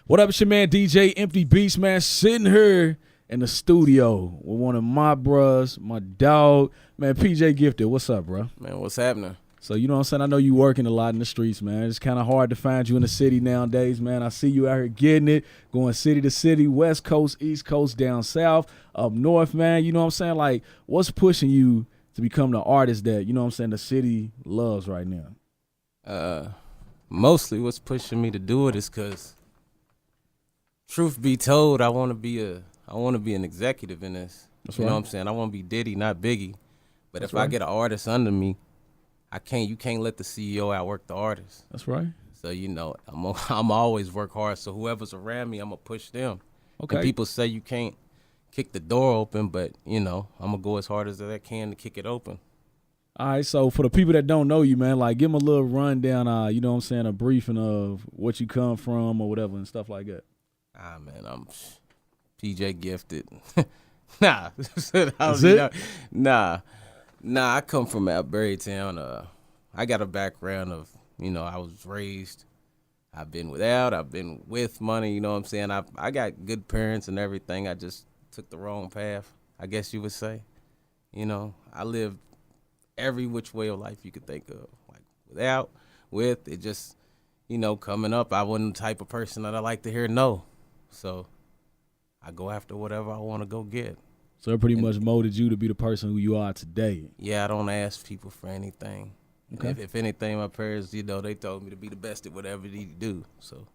What up, it's your man DJ Empty Beast, man, sitting here in the studio with one of my bros, my dog, man, PJ Gifted. What's up, bro? Man, what's happening? So, you know what I'm saying? I know you working a lot in the streets, man. It's kind of hard to find you in the city nowadays, man. I see you out here getting it, going city to city, West Coast, East Coast, down south, up north, man. You know what I'm saying? Like, what's pushing you to become the artist that, you know what I'm saying, the city loves right now? Mostly what's pushing me to do it is because, truth be told, I want to be an executive in this. That's you right. know what I'm saying? I want to be Diddy, not Biggie. But That's if right. I get an artist under me, you can't let the CEO outwork the artist. That's right. So, you know, I'm always work hard. So whoever's around me, I'm going to push them. Okay. And people say you can't kick the door open, but, you know, I'm going to go as hard as I can to kick it open. All right, so for the people that don't know you, man, like give them a little rundown, you know what I'm saying, a briefing of what you come from or whatever and stuff like that. Man, I'm PJ Gifted. Nah. That's it? Nah, I come from Albury Town. I got a background of, you know, I was raised, I've been without, I've been with money, you know what I'm saying? I got good parents and everything. I just took the wrong path, I guess you would say. You know, I lived every which way of life you could think of. Like without, with, it just, you know, coming up, I wasn't the type of person that I like to hear no. So I go after whatever I want to go get. So it pretty much molded you to be the person who you are today. Yeah, I don't ask people for anything. Okay. If anything, my parents, you know, they told me to be the best at whatever they do. So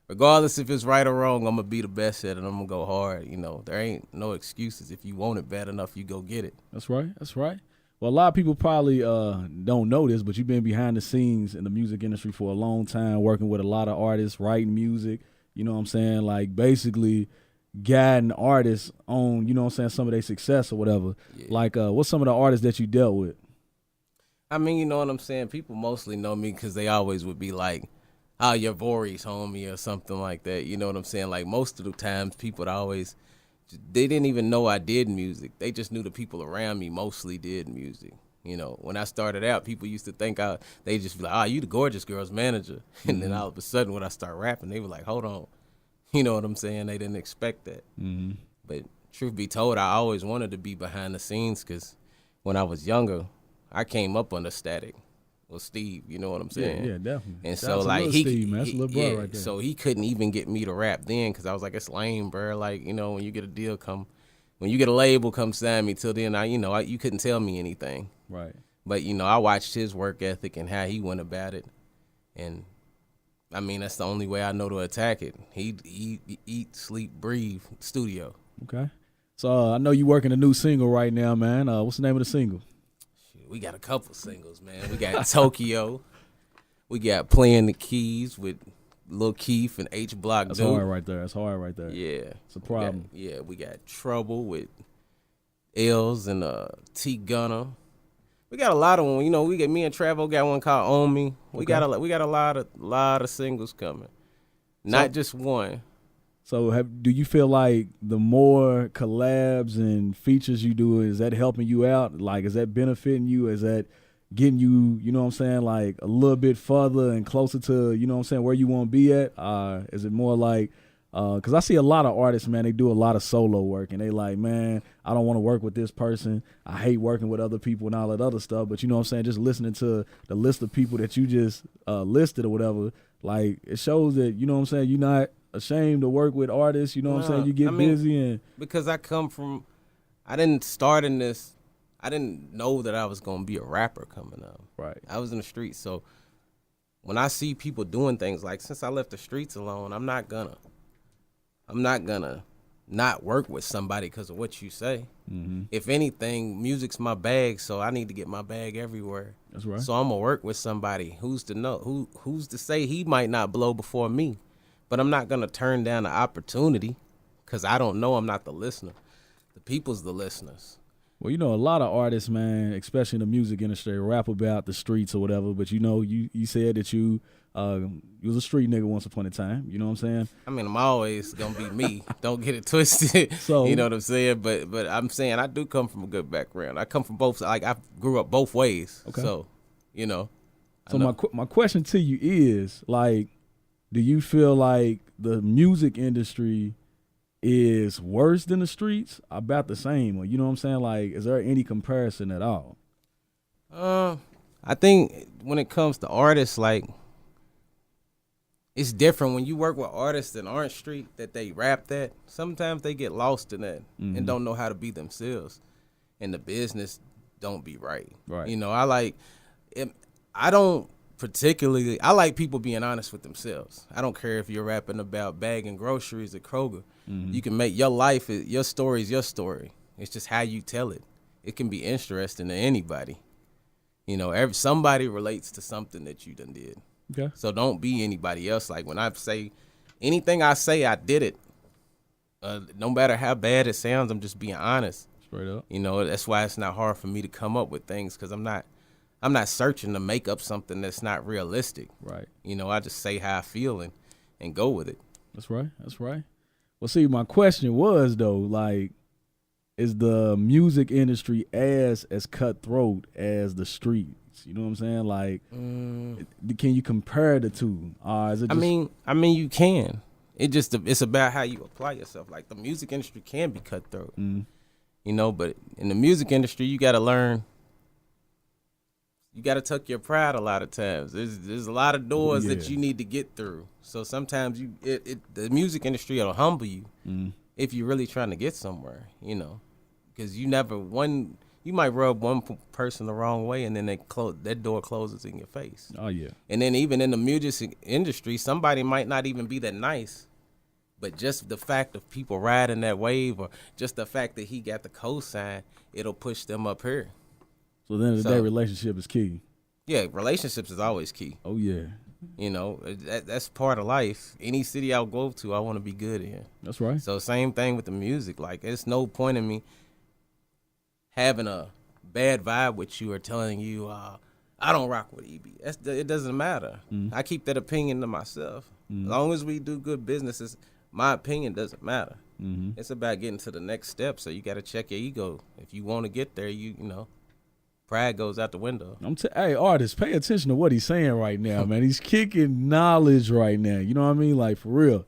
regardless if it's right or wrong, I'm going to be the best at it and I'm going to go hard. You know, there ain't no excuses. If you want it bad enough, you go get it. That's right. That's right. Well, a lot of people probably don't know this, but you've been behind the scenes in the music industry for a long time, working with a lot of artists, writing music, you know what I'm saying? Like basically guiding artists on, you know what I'm saying, some of their success or whatever. Yeah. Like what's some of the artists that you dealt with? I mean, you know what I'm saying? People mostly know me because they always would be like, oh, your Voorhees homie or something like that. You know what I'm saying? Like most of the times people always, they didn't even know I did music. They just knew the people around me mostly did music. You know, when I started out, people used to think they just be like, oh, you the Gorgeous Girls manager. And then all of a sudden when I start rapping, they were like, hold on. You know what I'm saying? They didn't expect that. Mm-hmm. But truth be told, I always wanted to be behind the scenes because when I was younger, I came up under Static. Well, Steve, you know what I'm saying? Yeah, definitely. And Shout so out to like Lil Steve, man. That's a little bro yeah, right there. so he couldn't even get me to rap then because I was like, it's lame, bro. Like, you know, when you get a deal when you get a label come sign me, till then you couldn't tell me anything. Right. But you know, I watched his work ethic and how he went about it, and I mean that's the only way I know to attack it. He eat, sleep, breathe, studio. Okay. So I know you working a new single right now, man. What's the name of the single? We got a couple singles, man. We got Tokyo. We got Playing the Keys with Lil Keith and H Block. That's Dude. hard right there. That's hard right there. Yeah. It's a problem. We got Trouble with Els and T Gunner. We got a lot of them. You know, me and Travo got one called On Me. We got a lot of singles coming. Not just one. So do you feel like the more collabs and features you do, is that helping you out? Like, is that benefiting you? Is that getting you, you know what I'm saying, like a little bit further and closer to, you know what I'm saying, where you want to be at? Is it more like, because I see a lot of artists, man, they do a lot of solo work and they like, man, I don't want to work with this person. I hate working with other people and all that other stuff. But you know what I'm saying, just listening to the list of people that you just listed or whatever, like it shows that, you know what I'm saying, you're not ashamed to work with artists, you know what I'm saying, you get busy. And because I didn't start in this, I didn't know that I was going to be a rapper coming up. Right. I was in the streets, so when I see people doing things, like since I left the streets alone, I'm not gonna not work with somebody because of what you say. Mm-hmm. If anything, music's my bag, so I need to get my bag everywhere. That's right. So I'm gonna work with somebody who's to say he might not blow before me, but I'm not gonna turn down the opportunity because I don't know. I'm not the listener. The people's the listeners. Well, you know, a lot of artists, man, especially in the music industry, rap about the streets or whatever. But, you know, you said that you was a street nigga once upon a time. You know what I'm saying? I mean, I'm always going to be me. Don't get it twisted. So, you know what I'm saying? But I'm saying I do come from a good background. I come from both. Like, I grew up both ways. Okay. So, you know. So my question to you is, like, do you feel like the music industry is worse than the streets? About the same, or you know what I'm saying? Like, is there any comparison at all? I think when it comes to artists, like, it's different when you work with artists in Orange Street that they rap that. Sometimes they get lost in that and don't know how to be themselves, and the business don't be right. Right. You know, I don't particularly. I like people being honest with themselves. I don't care if you're rapping about bagging groceries at Kroger. You can make your life, your story is your story. It's just how you tell it. It can be interesting to anybody. You know, somebody relates to something that you done did. Okay. So don't be anybody else. Like when I say anything I say, I did it. No matter how bad it sounds, I'm just being honest. Straight up. You know, that's why it's not hard for me to come up with things because I'm not searching to make up something that's not realistic. Right. You know, I just say how I feel and go with it. That's right. That's right. Well, see, my question was though, like, is the music industry as cutthroat as the streets? You know what I'm saying? Like, can you compare the two? Is it just... I mean, you can. It's about how you apply yourself. Like the music industry can be cutthroat, you know. But in the music industry, you got to learn. You got to tuck your pride a lot of times. There's a lot of doors that you need to get through. So sometimes the music industry will humble you if you're really trying to get somewhere, you know, because you might rub one person the wrong way and then that door closes in your face. Oh yeah. And then even in the music industry, somebody might not even be that nice, but just the fact of people riding that wave or just the fact that he got the cosign, it'll push them up here. So then the day, relationship is key. Yeah, relationships is always key. Oh yeah. You know, that's part of life. Any city I'll go to, I want to be good in. That's right. So same thing with the music. Like, there's no point in me having a bad vibe with you or telling you I don't rock with EB. It doesn't matter. I keep that opinion to myself. As long as we do good businesses, my opinion doesn't matter. It's about getting to the next step. So you got to check your ego. If you want to get there, you know. Pride goes out the window. Hey, artists, pay attention to what he's saying right now, man. He's kicking knowledge right now. You know what I mean? Like, for real.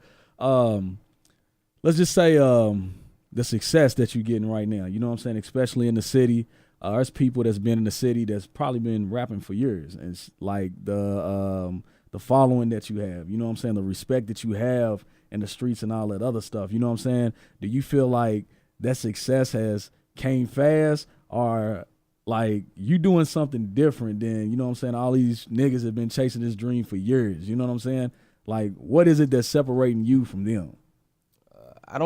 Let's just say the success that you're getting right now. You know what I'm saying? Especially in the city. There's people that's been in the city that's probably been rapping for years. And it's like the following that you have. You know what I'm saying? The respect that you have in the streets and all that other stuff. You know what I'm saying? Do you feel like that success has came fast, or like you doing something different than, you know what I'm saying, all these niggas have been chasing this dream for years? You know what I'm saying? Like, what is it that's separating you from them? I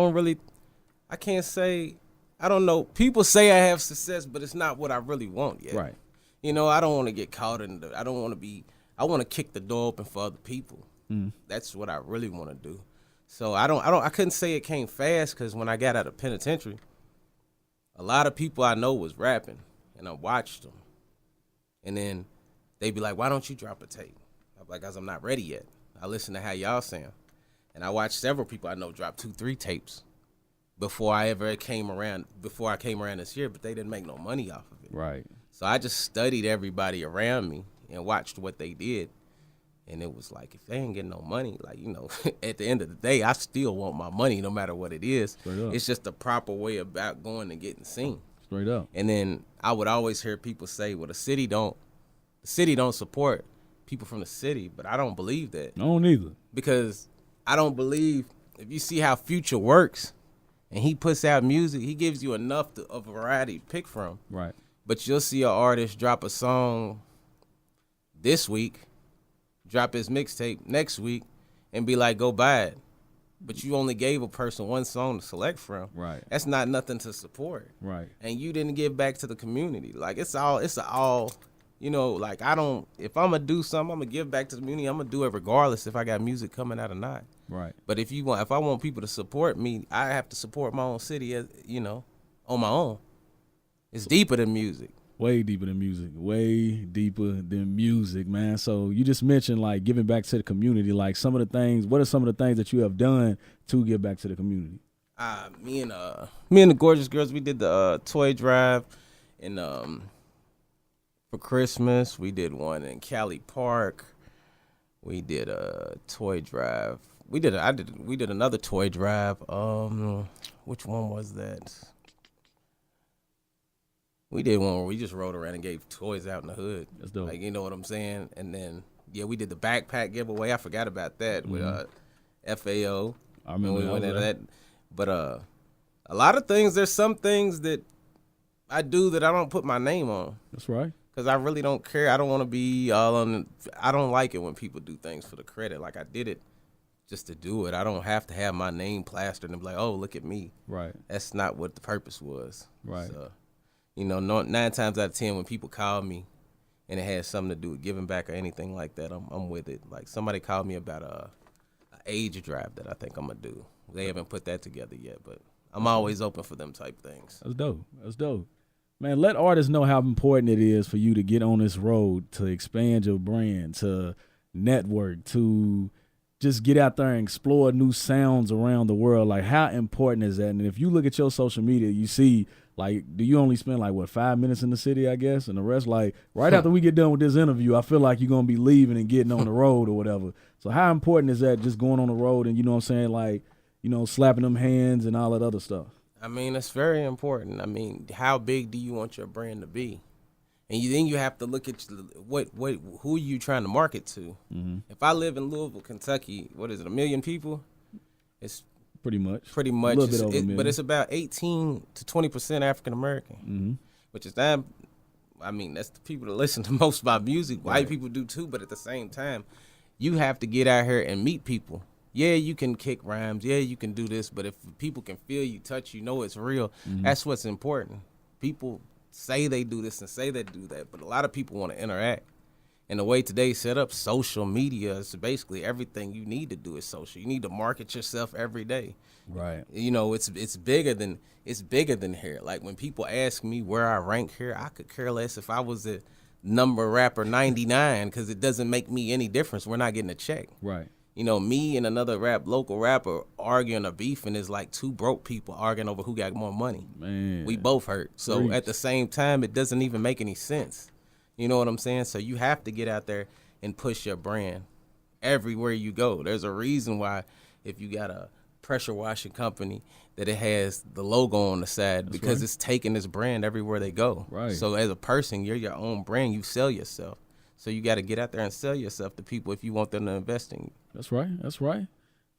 can't say, I don't know. People say I have success, but it's not what I really want yet. Right. You know, I don't want to get caught I want to kick the door open for other people. That's what I really want to do. So I couldn't say it came fast because when I got out of penitentiary, a lot of people I know was rapping. And I watched them. And then they'd be like, why don't you drop a tape? I'm like, because I'm not ready yet. I listen to how y'all sound. And I watched several people I know drop 2-3 tapes before I came around this year, but they didn't make no money off of it. Right. So I just studied everybody around me and watched what they did. And it was like, if they ain't getting no money, like, you know, at the end of the day, I still want my money no matter what it is. It's just the proper way about going and getting seen. Straight up. And then I would always hear people say, well, the city don't support people from the city, but I don't believe that. I don't either. Because I don't believe, if you see how Future works and he puts out music, he gives you enough of variety to pick from. Right. But you'll see an artist drop a song this week, drop his mixtape next week, and be like, go buy it. But you only gave a person one song to select from. Right. That's not nothing to support. Right. And you didn't give back to the community. Like, it's all, you know, like, if I'm going to do something, I'm going to give back to the community. I'm going to do it regardless if I got music coming out or not. Right. But if I want people to support me, I have to support my own city, as you know, on my own. It's deeper than music. Way deeper than music. Way deeper than music, man. So you just mentioned, like, giving back to the community. Like, what are some of the things that you have done to give back to the community? Me and the Gorgeous Girls, we did the toy drive, and for Christmas we did one in Cali Park. We did a toy drive. We did another toy drive. Which one was that? We did one where we just rode around and gave toys out in the hood. That's dope. Like, you know what I'm saying? And then, yeah, we did the backpack giveaway. I forgot about that with FAO. I remember we went into that. But a lot of things, there's some things that I do that I don't put my name on. That's right. Because I really don't care. I don't want to be all on. I don't like it when people do things for the credit. Like, I did it just to do it. I don't have to have my name plastered and be like, oh, look at me. Right. That's not what the purpose was. Right. So, you know, 9 times out of 10 when people call me and it has something to do with giving back or anything like that, I'm with it. Like, somebody called me about a age drive that I think I'm going to do. They haven't put that together yet, but I'm always open for them type things. That's dope. That's dope. Man, let artists know how important it is for you to get on this road, to expand your brand, to network, to just get out there and explore new sounds around the world. Like, how important is that? And if you look at your social media, you see, like, do you only spend, 5 minutes in the city, I guess? And the rest, right after we get done with this interview, I feel like you're going to be leaving and getting on the road or whatever. So how important is that, just going on the road and, you know what I'm saying, slapping them hands and all that other stuff? I mean, it's very important. I mean, how big do you want your brand to be? And then you have to look at who are you trying to market to. Mm-hmm. If I live in Louisville, Kentucky, what is it, 1 million people? It's pretty much. A little bit over 1 million. But it's about 18 to 20% African American, which is not. I mean, that's the people that listen to most of my music. White people do too, but at the same time, you have to get out here and meet people. Yeah, you can kick rhymes. Yeah, you can do this. But if people can feel you, touch you, know it's real, that's what's important. People say they do this and say they do that, but a lot of people want to interact. And the way today's set up, social media is basically everything you need to do is social. You need to market yourself every day. Right. You know, it's bigger than here. Like, when people ask me where I rank here, I could care less if I was a number rapper 99, because it doesn't make me any difference. We're not getting a check. Right. You know, me and another local rapper arguing or beefing is like two broke people arguing over who got more money. Man. We both hurt. So Preach. At the same time, it doesn't even make any sense. You know what I'm saying? So you have to get out there and push your brand everywhere you go. There's a reason why if you got a pressure washing company that it has the logo on the side. That's because It's taking this brand everywhere they go. Right. So as a person, you're your own brand. You sell yourself. So you got to get out there and sell yourself to people if you want them to invest in you. That's right. That's right.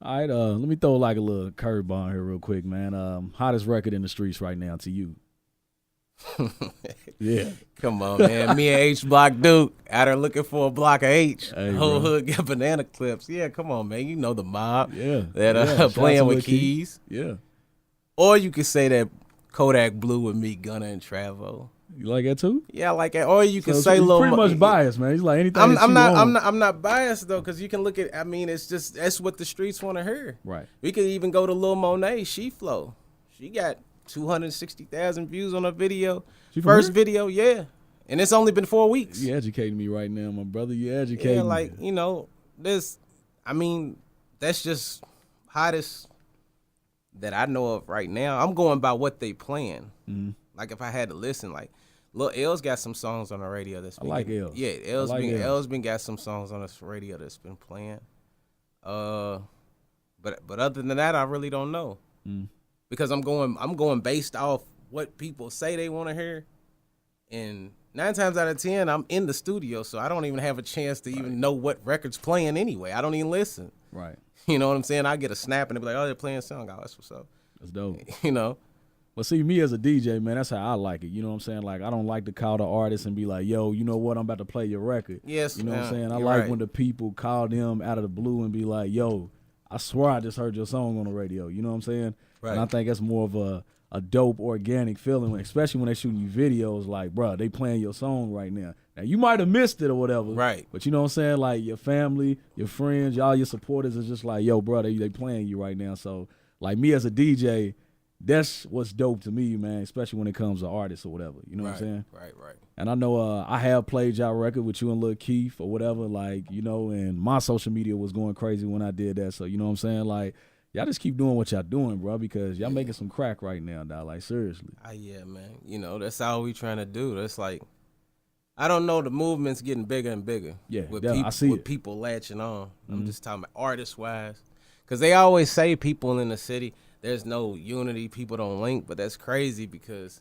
All right. Let me throw a little curveball here real quick, man. Hottest record in the streets right now to you? Yeah. Come on, man. Me and H Block Duke out there looking for a block of H. Hey, whole bro. hood got banana clips. Yeah, come on, man. You know the mob. Yeah. That playing with keys. Yeah. Or you could say that Kodak Blue with me, Gunna and Travo. You like that too? Yeah, I like it. Or you can say he's little. Pretty much biased, man. He's like anything. I'm not biased though, because you can look at. I mean, it's just that's what the streets want to hear. Right. We could even go to Lil Monet. She flow. She got 260,000 views on her video. First video, yeah. And it's only been 4 weeks. You educating me right now, my brother. You educating Yeah, me. like, you know, that's just hottest that I know of right now. I'm going by what they playing. Mm-hmm. Like, if I had to listen, like, Lil L's got some songs on the radio that's been. I like L. Yeah, L's been got some songs on the radio that's been playing. But other than that, I really don't know. Mm. Because I'm going based off what people say they want to hear, and 9 times out of 10, I'm in the studio, so I don't even have a chance to even know what record's playing anyway. I don't even listen. Right. You know what I'm saying? I get a snap and they be like, "Oh, they're playing a song. Oh, that's what's up." That's dope. You know. Well, see, me as a DJ, man, that's how I like it. You know what I'm saying? Like, I don't like to call the artist and be like, "Yo, you know what? I'm about to play your record." Yes. You know what I'm saying? I You're like right. when the people call them out of the blue and be like, "Yo, I swear I just heard your song on the radio." You know what I'm saying? Right. And I think that's more of a dope, organic feeling, especially when they shooting you videos like, bro, they playing your song right now. Now, you might have missed it or whatever. Right. But you know what I'm saying? Like, your family, your friends, y'all, your supporters is just like, yo, bro, they playing you right now. So, like, me as a DJ, that's what's dope to me, man, especially when it comes to artists or whatever. You know what I'm saying? Right. And I know I have played y'all record with you and Lil Keith or whatever, like, you know, and my social media was going crazy when I did that. So, you know what I'm saying? Like, y'all just keep doing what y'all doing, bro, because y'all making some crack right now, dog. Like, seriously. Yeah, man. You know, that's all we trying to do. That's like, I don't know. The movement's getting bigger and bigger. Yeah, with yeah, people, I see with it. people latching on. I'm just talking about artist wise, because they always say people in the city there's no unity, people don't link, but that's crazy because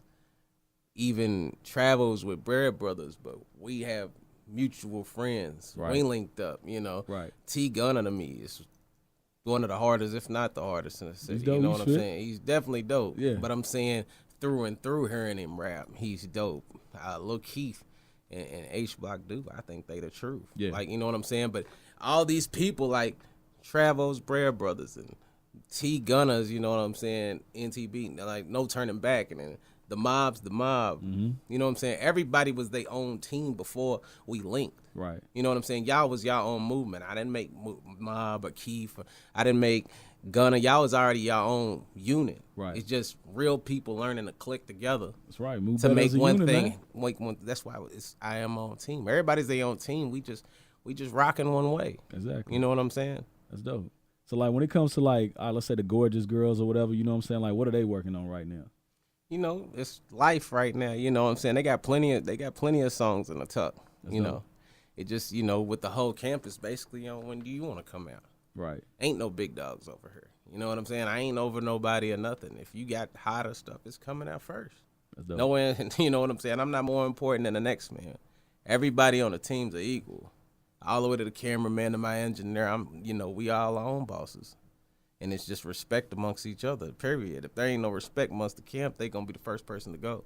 even Travels with Bread Brothers, but we have mutual friends. Right. We linked up, you know. Right. T Gunner to me is one of the hardest, if not the hardest in the city. dope, You know he's what I'm fit. saying? He's definitely dope. Yeah. But I'm saying through and through hearing him rap, he's dope. Lil Keith and H Block do, I think they the truth. Yeah. Like, you know what I'm saying? But all these people like Travos Bread Brothers and T Gunners, you know what I'm saying? NTB, like no turning back. And then the mob's the mob. Mm-hmm. You know what I'm saying? Everybody was their own team before we linked. Right. You know what I'm saying? Y'all was y'all own movement. I didn't make Mob or Keith. I didn't make Gunner. Y'all was already y'all own unit. Right. It's just real people learning to click together That's right. Move to better make as a one unit, thing. man. Make one. That's why I am my own team. Everybody's their own team. We just rocking one way. Exactly. You know what I'm saying? That's dope. So like when it comes to like, let's say the Gorgeous Girls or whatever, you know what I'm saying? Like what are they working on right now? You know, it's life right now. You know what I'm saying? They got plenty of songs in the tuck. That's you dope. know, it just, you know, with the whole campus basically on when do you want to come out? Right. Ain't no big dogs over here. You know what I'm saying? I ain't over nobody or nothing. If you got hotter stuff, it's coming out first. That's dope. No one, you know what I'm saying? I'm not more important than the next man. Everybody on the teams are equal. All the way to the cameraman to my engineer. We all our own bosses. And it's just respect amongst each other, period. If there ain't no respect amongst the camp, they going to be the first person to go.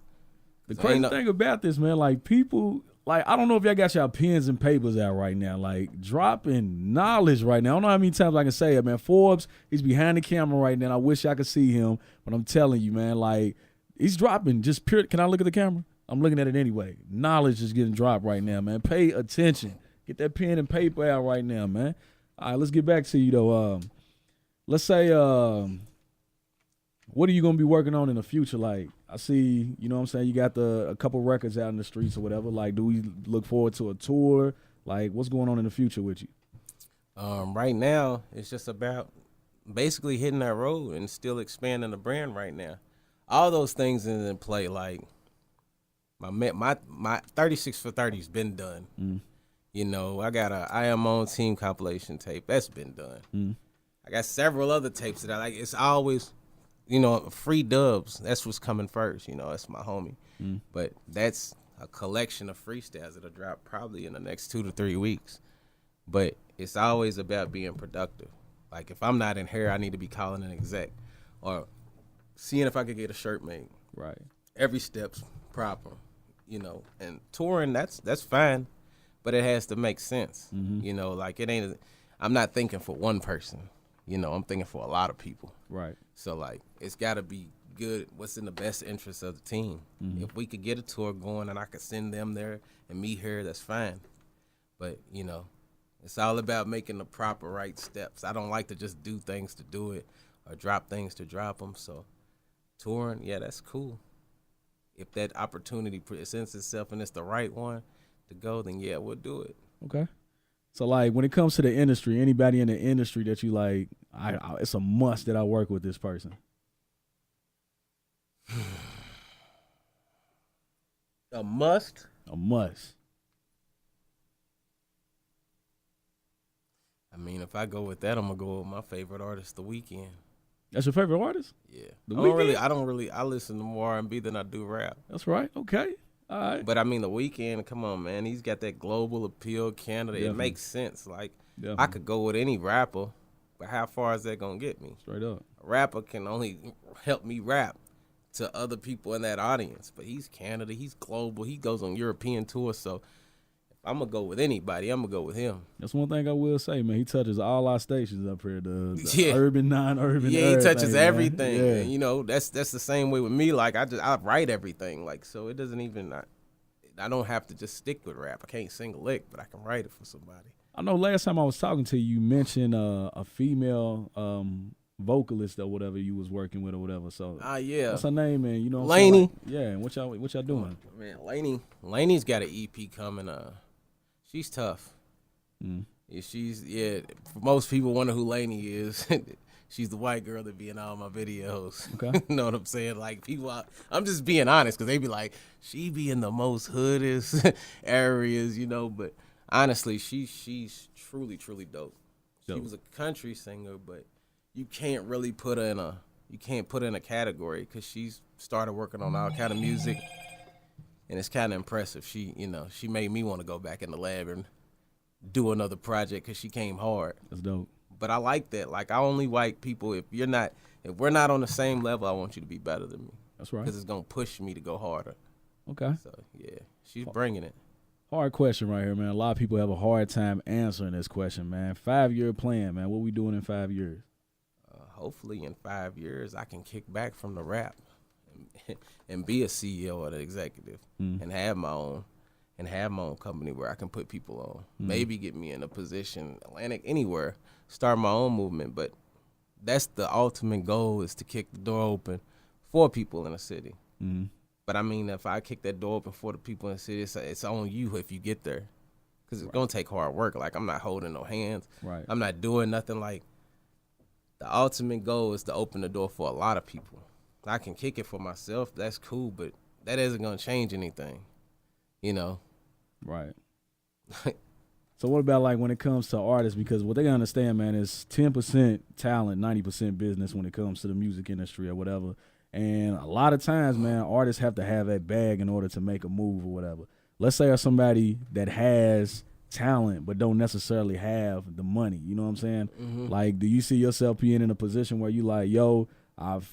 The So crazy ain't no- thing about this, man, like people, like I don't know if y'all got y'all pens and papers out right now, like dropping knowledge right now. I don't know how many times I can say it, man. Forbes, he's behind the camera right now. And I wish I could see him, but I'm telling you, man, like he's dropping just pure. Can I look at the camera? I'm looking at it anyway. Knowledge is getting dropped right now, man. Pay attention. Get that pen and paper out right now, man. All right, let's get back to you though. Let's say, what are you gonna be working on in the future? Like, I see, you know what I'm saying, you got a couple records out in the streets or whatever. Like, do we look forward to a tour? Like, what's going on in the future with you? Right now, it's just about basically hitting that road and still expanding the brand right now. All those things in play, like my 36 for 30's been done. Mm. You know, I got I Am On Team compilation tape. That's been done. Mm. I got several other tapes that I like. It's always, you know, free dubs. That's what's coming first. You know, that's my homie. Mm. But that's a collection of freestyles that'll drop probably in the next 2 to 3 weeks. But it's always about being productive. Like if I'm not in here, I need to be calling an exec or seeing if I could get a shirt made. Right. Every step's proper, you know. And touring, that's fine, but it has to make sense. Mm-hmm. You know, like it ain't. I'm not thinking for one person. You know, I'm thinking for a lot of people. Right. So, like, it's got to be good, what's in the best interest of the team. Mm-hmm. If we could get a tour going and I could send them there and me here, that's fine. But, you know, it's all about making the proper right steps. I don't like to just do things to do it or drop things to drop them. So, touring, yeah, that's cool. If that opportunity presents itself and it's the right one to go, then, yeah, we'll do it. Okay. So, like, when it comes to the industry, anybody in the industry that you like, it's a must that I work with this person. A must? A must. I mean, if I go with that, I'm going to go with my favorite artist, The Weeknd. That's your favorite artist? Yeah. The Weeknd? I listen to more R&B than I do rap. That's right. Okay. All right. But I mean, The Weeknd, come on, man. He's got that global appeal, Canada. Definitely. It makes sense. Like, Definitely. I could go with any rapper, but how far is that going to get me? Straight up. A rapper can only help me rap to other people in that audience. But he's Canada. He's global. He goes on European tours. So if I'm going to go with anybody, I'm going to go with him. That's one thing I will say, man. He touches all our stations up here. The Yeah. urban, non-urban. Yeah, he touches man. everything. Yeah. And, you know, that's the same way with me. Like, I write everything. Like, so it doesn't even... I don't have to just stick with rap. I can't sing a lick, but I can write it for somebody. I know last time I was talking to you, you mentioned a female vocalist or whatever you was working with or whatever. So Yeah. what's her name, man? You know, what I'm Lainey. saying? Like, yeah, and what y'all doing? Man, Laney's got an EP coming. She's tough. Mm. Yeah, for most people wonder who Laney is. she's the white girl that be in all my videos. Okay. You know what I'm saying? Like people, I'm just being honest because they be like, she be in the most hoodest areas, you know. But honestly, she's truly dope. She was a country singer, but you can't really put her in a category because she's started working on all kind of music, and it's kind of impressive. She made me want to go back in the lab and do another project because she came hard. That's dope. But I like that. Like, I only like people if we're not on the same level, I want you to be better than me. That's right. Because it's gonna push me to go harder. Okay. So yeah, she's bringing it. Hard question right here, man. A lot of people have a hard time answering this question, man. 5-year plan, man. What we doing in 5 years? Hopefully in 5 years I can kick back from the rap and be a CEO or an executive and have my own company where I can put people on. Maybe get me in a position, Atlantic, anywhere, start my own movement. But that's the ultimate goal, is to kick the door open for people in the city. But I mean, if I kick that door open for the people in the city, it's on you if you get there. Because it's going to take hard work. Like, I'm not holding no hands. Right. I'm not doing nothing. Like, the ultimate goal is to open the door for a lot of people. I can kick it for myself. That's cool, but that isn't going to change anything, you know? Right. So what about, like, when it comes to artists? Because what they gotta understand, man, is 10% talent, 90% business when it comes to the music industry or whatever. And a lot of times, man, artists have to have that bag in order to make a move or whatever. Let's say there's somebody that has talent but don't necessarily have the money. You know what I'm saying? Like, do you see yourself being in a position where you like, yo, I've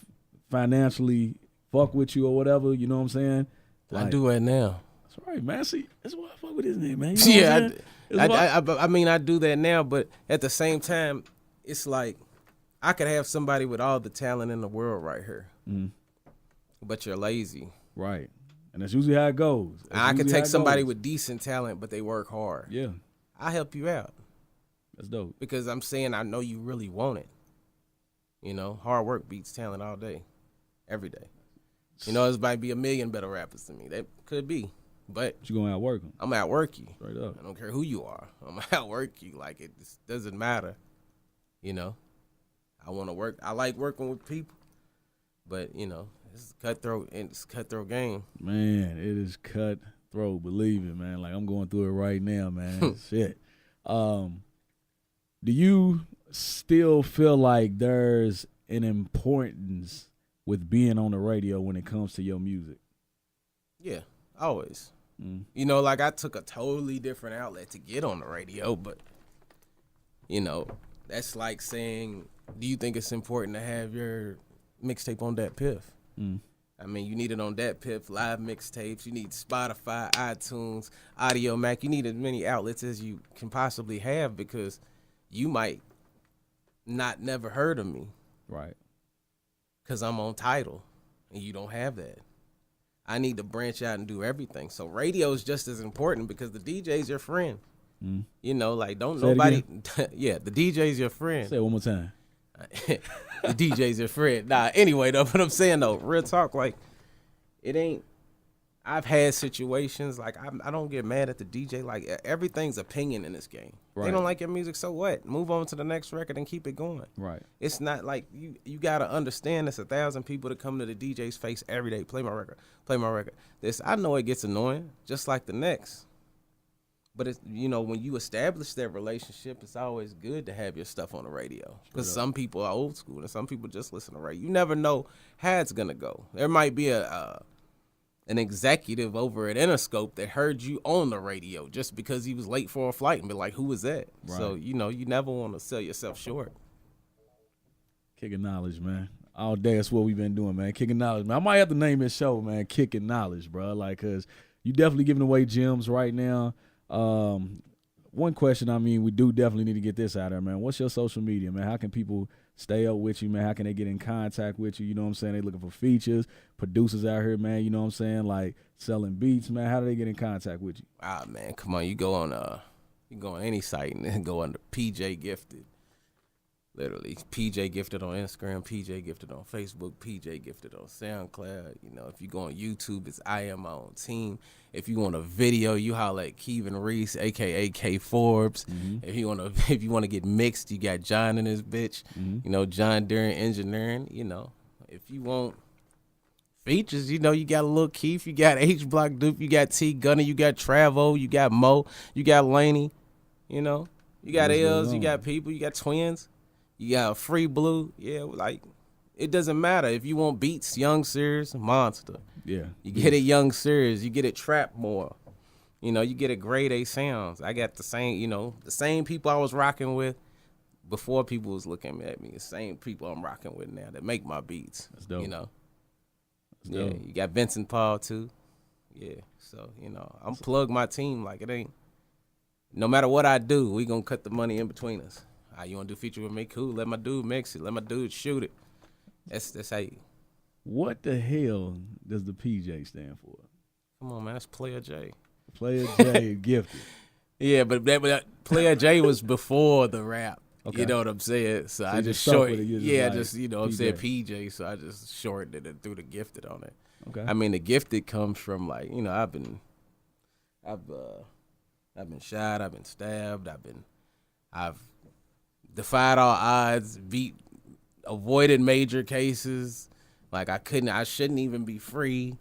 financially fuck with you or whatever? You know what I'm saying? Like, I do it now. That's right, man. See, that's why I fuck with his name, man. You know I mean, I do that now, but at the same time, it's like I could have somebody with all the talent in the world right here, but you're lazy. Right. And that's usually how it goes. I could take somebody with decent talent, but they work hard. Yeah. I'll help you out. That's dope. Because I'm saying I know you really want it. You know, hard work beats talent all day, every day. You know, there might be a million better rappers than me. That could be. But you gonna outwork them. I'm outwork you. Straight up. I don't care who you are. I'm outwork you. Like, it just doesn't matter. You know, I want to work. I like working with people, but you know, it's cutthroat and it's a cutthroat game. Man, it is cutthroat. Believe it, man. Like, I'm going through it right now, man. Shit. Do you still feel like there's an importance with being on the radio when it comes to your music? Yeah, always. You know, like, I took a totally different outlet to get on the radio, but, you know, that's like saying, do you think it's important to have your mixtape on Dat Piff? I mean, you need it on Dat Piff, live mixtapes. You need Spotify, iTunes, Audio Mac. You need as many outlets as you can possibly have because you might not never heard of me. Right. Because I'm on Tidal, and you don't have that. I need to branch out and do everything. So radio is just as important because the DJ's your friend. You know, like, don't nobody. Yeah, the DJ's your friend. Say it one more time. The DJ's your friend. Nah, anyway, though, what I'm saying, though, real talk, like, it ain't. I've had situations, like, I don't get mad at the DJ. Like, everything's opinion in this game. Right. They don't like your music, so what? Move on to the next record and keep it going. Right. It's not like you got to understand there's 1,000 people that come to the DJ's face every day. Play my record. Play my record. I know it gets annoying, just like the next. But, it's, you know, when you establish that relationship, it's always good to have your stuff on the radio. Because some people are old school and some people just listen to radio. You never know how it's going to go. There might be an executive over at Interscope that heard you on the radio just because he was late for a flight and be like, who was that? Right. So, you know, you never want to sell yourself short. Kicking knowledge, man. All day, that's what we've been doing, man. Kicking knowledge, man. I might have to name this show, man, Kicking Knowledge, bro. Like, because you definitely giving away gems right now. One question, I mean, we do definitely need to get this out there, man. What's your social media, man? How can people stay up with you, man? How can they get in contact with you? You know what I'm saying? They looking for features, producers out here, man. You know what I'm saying? Like, selling beats, man. How do they get in contact with you? Ah, man, come on. You go on any site and then go under PJ Gifted. Literally, PJ Gifted on Instagram, PJ Gifted on Facebook, PJ Gifted on SoundCloud. You know, if you go on YouTube, it's I Am My Own Team. If you want a video, you holler at Kevin Reese, aka K Forbez. If you wanna get mixed, you got John in this bitch. You know, John during engineering. You know, if you want features, you know, you got a Lil Keith, you got H Block Dupe, you got T Gunner, you got Travo, you got Mo, you got Laney. You know, you got L's, you got people, you got twins. You got Free Blue, yeah, like, it doesn't matter. If you want beats, Young Serious, Monster. Yeah. You get it Young Serious, you get it Trap more. You know, you get it Grade A Sounds. I got the same, you know, the same people I was rocking with before people was looking at me. The same people I'm rocking with now that make my beats. That's dope. You know. That's dope. Yeah, you got Vincent Paul too. Yeah, so, you know, I'm plug my team like it ain't. No matter what I do, we gonna cut the money in between us. You want to do feature with me? Cool. Let my dude mix it. Let my dude shoot it. That's how you. What the hell does the PJ stand for? Come on, man. That's Player J. Player J Gifted. Yeah, but Player J was before the rap. Okay. You know what I'm saying? So I just shortened it. Yeah, like just, you know what I'm saying, PJ. So I just shortened it and threw the Gifted on it. Okay. I mean, the Gifted comes from, like, you know, I've been shot, I've been stabbed, I've defied all odds, avoided major cases. Like, I shouldn't even be free.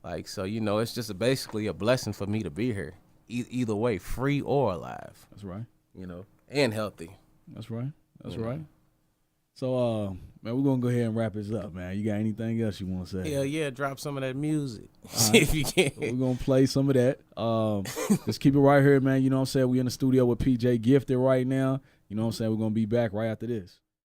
Like, so, you know, it's just basically a blessing for me to be here. Either way, free or alive. That's right. You know, and healthy. That's right. That's right. So, man, we're going to go ahead and wrap this up, man. You got anything else you want to say? Yeah, drop some of that music. Right. If you can. We're going to play some of that. Just keep it right here, man. You know what I'm saying? We in the studio with PJ Gifted right now. You know what I'm saying? We're going to be back right after this.